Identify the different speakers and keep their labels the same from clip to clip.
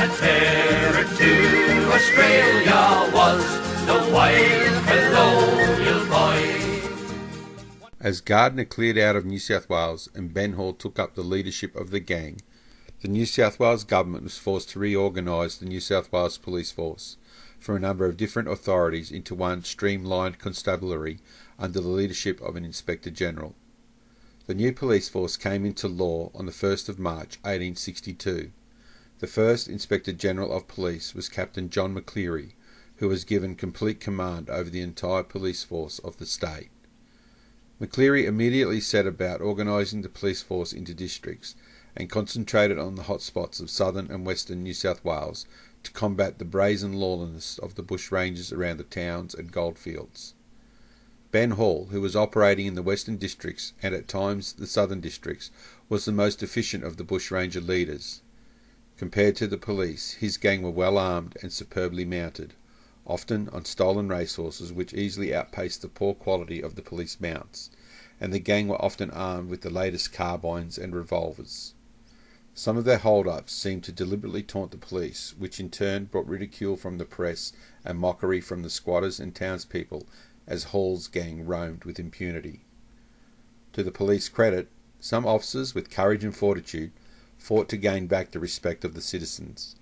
Speaker 1: A terror to Australia was the wild colonial boy.
Speaker 2: As Gardiner cleared out of New South Wales and Ben Hall took up the leadership of the gang, the New South Wales government was forced to reorganise the New South Wales police force from a number of different authorities into one streamlined constabulary under the leadership of an Inspector General. The new police force came into law on the 1st of March 1862. The first Inspector General of Police was Captain John McCleary, who was given complete command over the entire police force of the state. McCleary immediately set about organising the police force into districts and concentrated on the hotspots of southern and western New South Wales to combat the brazen lawlessness of the Bushrangers around the towns and goldfields. Ben Hall, who was operating in the western districts and at times the southern districts, was the most efficient of the Bushranger leaders. Compared to the police, his gang were well armed and superbly mounted, often on stolen racehorses which easily outpaced the poor quality of the police mounts, and the gang were often armed with the latest carbines and revolvers. Some of their hold-ups seemed to deliberately taunt the police, which in turn brought ridicule from the press and mockery from the squatters and townspeople as Hall's gang roamed with impunity. To the police credit, some officers with courage and fortitude fought to gain back the respect of the citizens.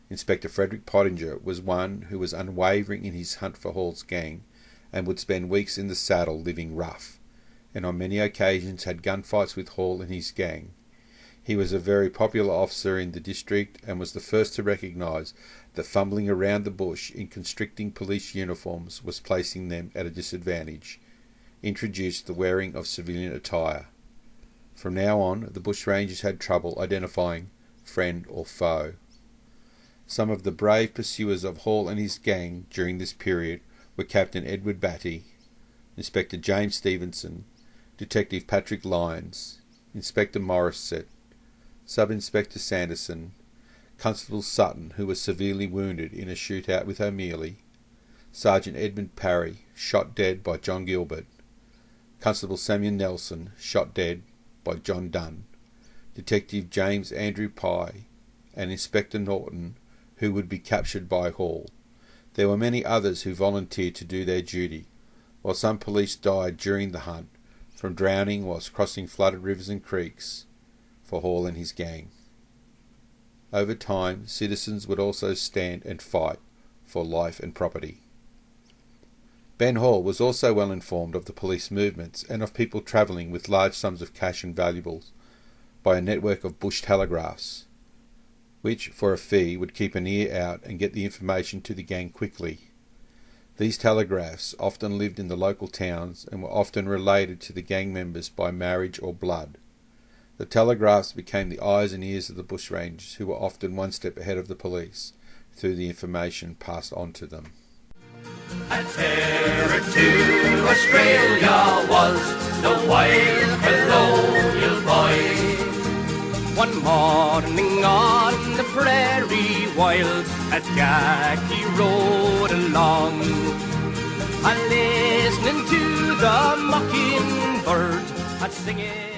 Speaker 2: Inspector Frederick Pottinger was one who was unwavering in his hunt for Hall's gang and would spend weeks in the saddle living rough, and on many occasions had gunfights with Hall and his gang. He was a very popular officer in the district and was the first to recognise that fumbling around the bush in constricting police uniforms was placing them at a disadvantage, introduced the wearing of civilian attire. From now on, the Bushrangers had trouble identifying friend or foe. Some of the brave pursuers of Hall and his gang during this period were Captain Edward Batty, Inspector James Stevenson, Detective Patrick Lyons, Inspector Morissette, Sub-Inspector Sanderson, Constable Sutton, who was severely wounded in a shootout with O'Mealy, Sergeant Edmund Parry, shot dead by John Gilbert, Constable Samuel Nelson, shot dead by John Dunn, Detective James Andrew Pye, and Inspector Norton, who would be captured by Hall. There were many others who volunteered to do their duty, while some police died during the hunt from drowning whilst crossing flooded rivers and creeks for Hall and his gang. Over time, citizens would also stand and fight for life and property. Ben Hall was also well informed of the police movements and of people travelling with large sums of cash and valuables by a network of bush telegraphs, which, for a fee, would keep an ear out and get the information to the gang quickly. These telegraphs often lived in the local towns and were often related to the gang members by marriage or blood. The telegraphs became the eyes and ears of the Bushrangers, who were often one step ahead of the police through the information passed on to them.
Speaker 1: A terror to Australia was the wild colonial boy. One morning on the prairie wilds, as Jackie rode along, and listening to the mockingbird, and singing